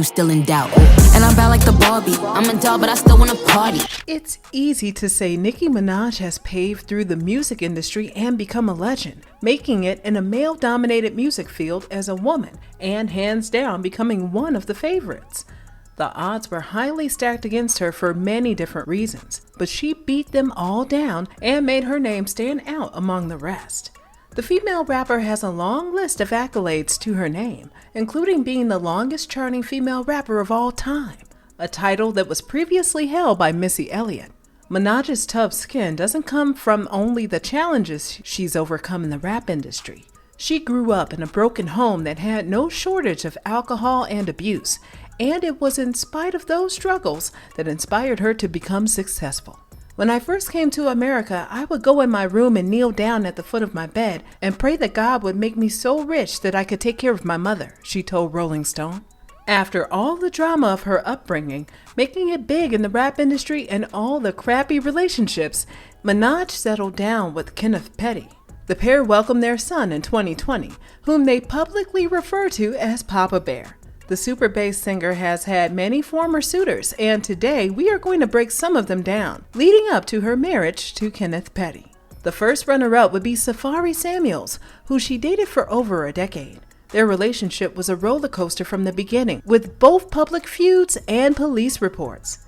you still in doubt. And I'm bad like the Barbie. I'm a doll, but I still wanna party. It's easy to say Nicki Minaj has paved through the music industry and become a legend, making it in a male-dominated music field as a woman, and hands down becoming one of the favorites. The odds were highly stacked against her for many different reasons, but she beat them all down and made her name stand out among the rest. The female rapper has a long list of accolades to her name, including being the longest charting female rapper of all time, a title that was previously held by Missy Elliott. Minaj's tough skin doesn't come from only the challenges she's overcome in the rap industry. She grew up in a broken home that had no shortage of alcohol and abuse, and it was in spite of those struggles that inspired her to become successful. When I first came to America, I would go in my room and kneel down at the foot of my bed and pray that God would make me so rich that I could take care of my mother, she told Rolling Stone. After all the drama of her upbringing, making it big in the rap industry and all the crappy relationships, Minaj settled down with Kenneth. The pair welcomed their son in 2020, whom they publicly refer to as Papa Bear. The super bass singer has had many former suitors, and today we are going to break some of them down, leading up to her marriage to Kenneth. The first runner-up would be Safaree Samuels, who she dated for over a decade. Their relationship was a roller coaster from the beginning, with both public feuds and police reports.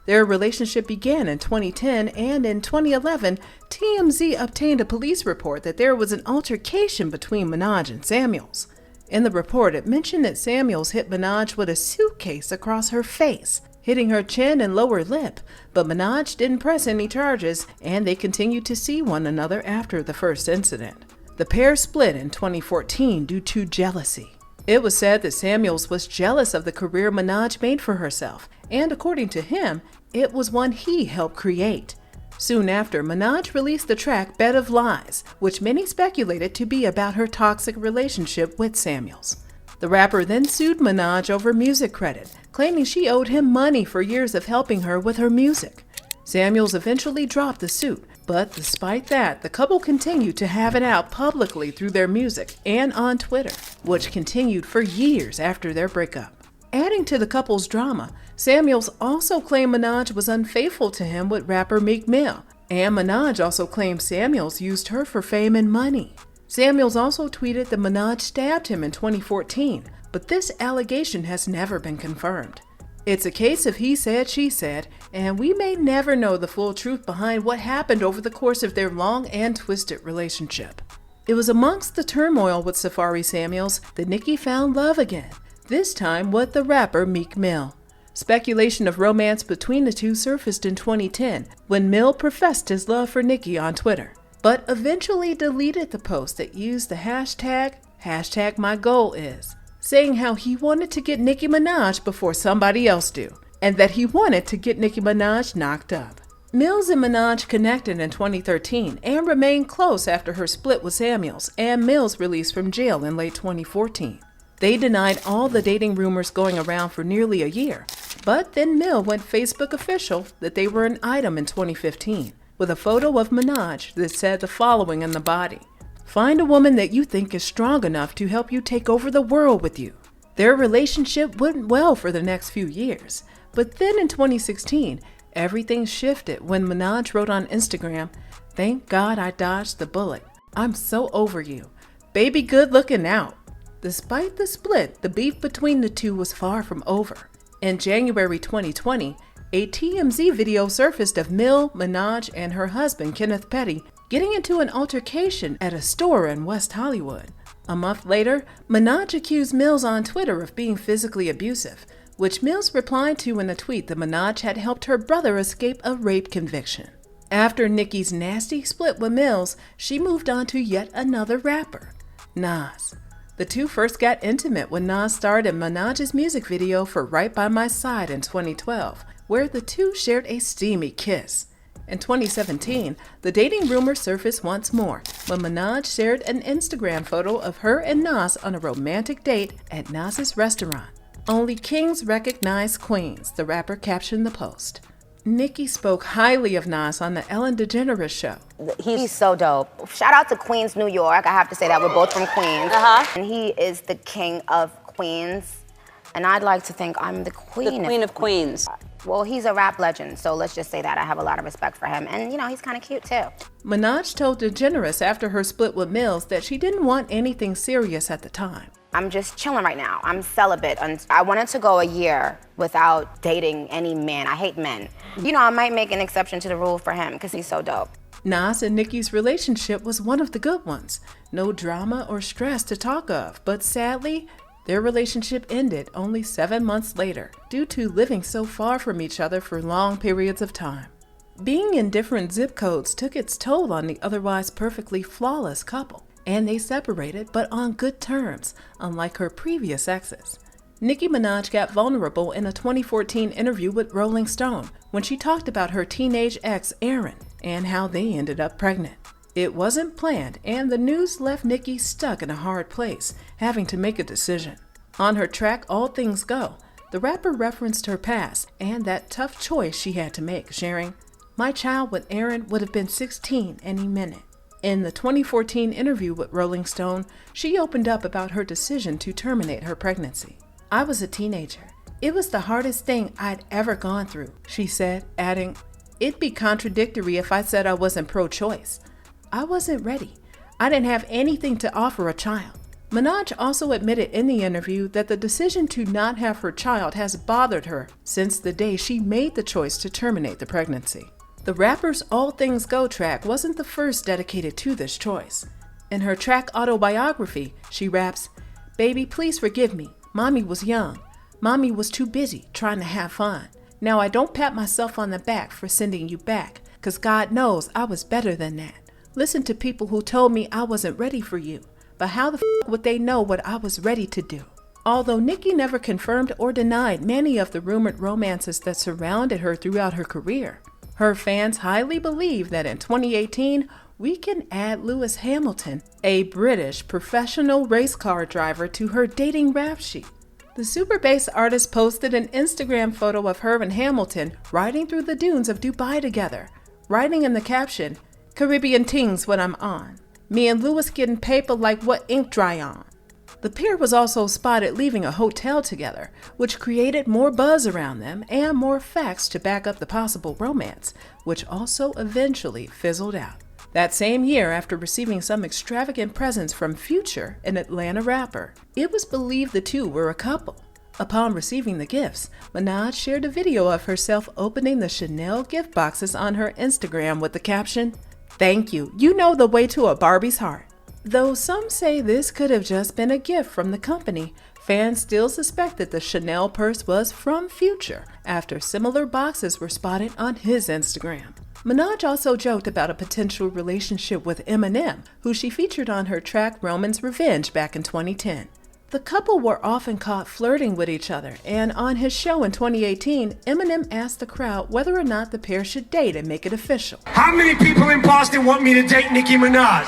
Their relationship began in 2010, and in 2011, TMZ obtained a police report that there was an altercation between Minaj and Samuels. In the report, it mentioned that Samuels hit Minaj with a suitcase across her face, hitting her chin and lower lip, but Minaj didn't press any charges, and they continued to see one another after the first incident. The pair split in 2014 due to jealousy. It was said that Samuels was jealous of the career Minaj made for herself, and according to him, it was one he helped create. Soon after, Minaj released the track Bed of Lies, which many speculated to be about her toxic relationship with Samuels. The rapper then sued Minaj over music credit, claiming she owed him money for years of helping her with her music. Samuels eventually dropped the suit, but despite that, the couple continued to have it out publicly through their music and on Twitter, which continued for years after their breakup. Adding to the couple's drama, Samuels also claimed Minaj was unfaithful to him with rapper Meek Mill, and Minaj also claimed Samuels used her for fame and money. Samuels also tweeted that Minaj stabbed him in 2014, but this allegation has never been confirmed. It's a case of he said, she said, and we may never know the full truth behind what happened over the course of their long and twisted relationship. It was amongst the turmoil with Safaree Samuels that Nicki found love again, this time with the rapper Meek Mill. Speculation of romance between the two surfaced in 2010 when Mill professed his love for Nicki on Twitter, but eventually deleted the post that used the hashtag #MyGoalIs, saying how he wanted to get Nicki Minaj before somebody else do, and that he wanted to get Nicki Minaj knocked up. Mills and Minaj connected in 2013 and remained close after her split with Samuels and Mills' release from jail in late 2014. They denied all the dating rumors going around for nearly a year, but then Mill went Facebook official that they were an item in 2015, with a photo of Minaj that said the following in the body: "Find a woman that you think is strong enough to help you take over the world with you." Their relationship went well for the next few years, but then in 2016, everything shifted when Minaj wrote on Instagram, "Thank God I dodged the bullet. I'm so over you. Baby, good looking out." Despite the split, the beef between the two was far from over. In January 2020, a TMZ video surfaced of Mill, Minaj, and her husband, Kenneth, getting into an altercation at a store in West Hollywood. A month later, Minaj accused Mills on Twitter of being physically abusive, which Mills replied to in a tweet that Minaj had helped her brother escape a rape conviction. After Nicki's nasty split with Mills, she moved on to yet another rapper, Nas. The two first got intimate when Nas starred in Minaj's music video for Right By My Side in 2012, where the two shared a steamy kiss. In 2017, the dating rumor surfaced once more when Minaj shared an Instagram photo of her and Nas on a romantic date at Nas's restaurant. "Only kings recognize queens," the rapper captioned the post. Nicki spoke highly of Nas on the Ellen DeGeneres show. He's so dope. Shout out to Queens, New York. I have to say that we're both from Queens. And he is the king of Queens. And I'd like to think I'm the queen. The queen of queens. Well, he's a rap legend, so let's just say that I have a lot of respect for him. And, you know, he's kind of cute, too. Minaj told DeGeneres after her split with Mills that she didn't want anything serious at the time. I'm just chilling right now. I'm celibate. I wanted to go a year without dating any man. I hate men. You know, I might make an exception to the rule for him because he's so dope. Nas and Nicki's relationship was one of the good ones. No drama or stress to talk of, but sadly, their relationship ended only 7 months later due to living so far from each other for long periods of time. Being in different zip codes took its toll on the otherwise perfectly flawless couple, and they separated but on good terms, unlike her previous exes. Nicki Minaj got vulnerable in a 2014 interview with Rolling Stone when she talked about her teenage ex Aaron and how they ended up pregnant. It wasn't planned, and the news left Nicki stuck in a hard place, having to make a decision. On her track All Things Go, the rapper referenced her past and that tough choice she had to make, sharing, "My child with Aaron would have been 16 any minute." In the 2014 interview with Rolling Stone, she opened up about her decision to terminate her pregnancy. "I was a teenager. It was the hardest thing I'd ever gone through," she said, adding, "It'd be contradictory if I said I wasn't pro-choice. I wasn't ready. I didn't have anything to offer a child." Minaj also admitted in the interview that the decision to not have her child has bothered her since the day she made the choice to terminate the pregnancy. The rapper's All Things Go track wasn't the first dedicated to this choice. In her track Autobiography, she raps, "Baby, please forgive me. Mommy was young. Mommy was too busy trying to have fun. Now I don't pat myself on the back for sending you back, 'cause God knows I was better than that. Listen to people who told me I wasn't ready for you, but how the f would they know what I was ready to do?" Although Nicki never confirmed or denied many of the rumored romances that surrounded her throughout her career, her fans highly believe that in 2018, we can add Lewis Hamilton, a British professional race car driver, to her dating rap sheet. The super bass artist posted an Instagram photo of her and Hamilton riding through the dunes of Dubai together, writing in the caption, "Caribbean tings when I'm on. Me and Lewis getting paper like what ink dry on." The pair was also spotted leaving a hotel together, which created more buzz around them and more facts to back up the possible romance, which also eventually fizzled out. That same year, after receiving some extravagant presents from Future, an Atlanta rapper, it was believed the two were a couple. Upon receiving the gifts, Minaj shared a video of herself opening the Chanel gift boxes on her Instagram with the caption, "Thank you, you know the way to a Barbie's heart." Though some say this could have just been a gift from the company, fans still suspect that the Chanel purse was from Future after similar boxes were spotted on his Instagram. Minaj also joked about a potential relationship with Eminem, who she featured on her track Roman's Revenge back in 2010. The couple were often caught flirting with each other, and on his show in 2018, Eminem asked the crowd whether or not the pair should date and make it official. "How many people in Boston want me to date Nicki Minaj?"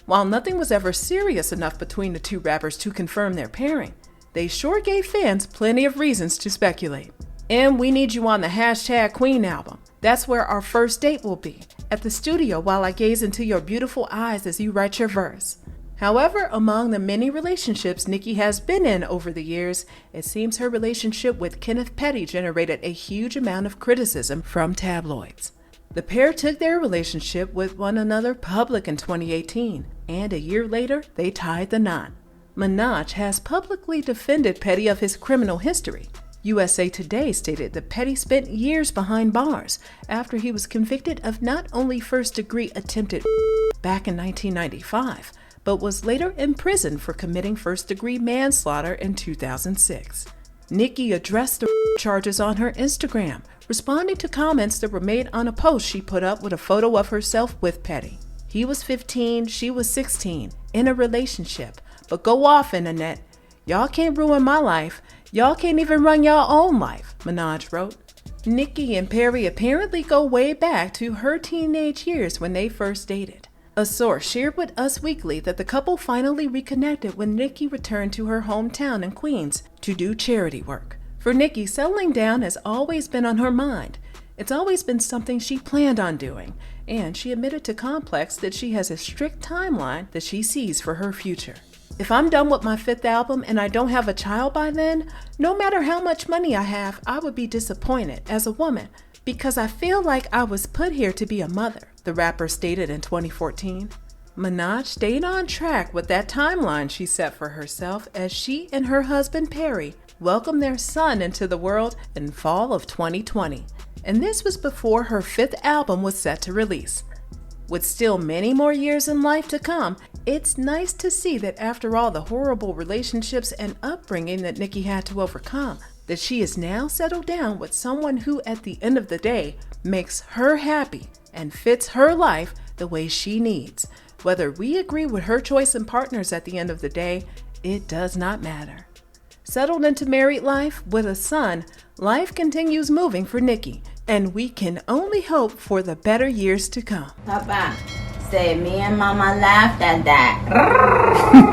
While nothing was ever serious enough between the two rappers to confirm their pairing, they sure gave fans plenty of reasons to speculate. "And we need you on the #Queen album. That's where our first date will be, at the studio while I gaze into your beautiful eyes as you write your verse." However, among the many relationships Nicki has been in over the years, it seems her relationship with Kenneth generated a huge amount of criticism from tabloids. The pair took their relationship with one another public in 2018, and a year later, they tied the knot. Minaj has publicly defended Petty of his criminal history. USA Today stated that Petty spent years behind bars after he was convicted of not only first-degree attempted back in 1995, but was later imprisoned for committing first-degree manslaughter in 2006. Nicki addressed the charges on her Instagram, responding to comments that were made on a post she put up with a photo of herself with Petty. "He was 15, she was 16, in a relationship, but go off, internet. Y'all can't ruin my life. Y'all can't even run y'all own life," Minaj wrote. Nicki and Perry apparently go way back to her teenage years when they first dated. A source shared with Us Weekly that the couple finally reconnected when Nicki returned to her hometown in Queens to do charity work. For Nicki, settling down has always been on her mind. It's always been something she planned on doing, and she admitted to Complex that she has a strict timeline that she sees for her future. If I'm done with my 5th album and I don't have a child by then, no matter how much money I have, I would be disappointed as a woman because I feel like I was put here to be a mother, the rapper stated in 2014. Minaj stayed on track with that timeline she set for herself as she and her husband Perry welcomed their son into the world in fall of 2020. And this was before her 5th album was set to release. With still many more years in life to come, it's nice to see that after all the horrible relationships and upbringing that Nicki had to overcome, that she is now settled down with someone who at the end of the day makes her happy and fits her life the way she needs. Whether we agree with her choice in partners at the end of the day, it does not matter. Settled into married life with a son, life continues moving for Nicki, and we can only hope for the better years to come. Papa said me and Mama laughed at that.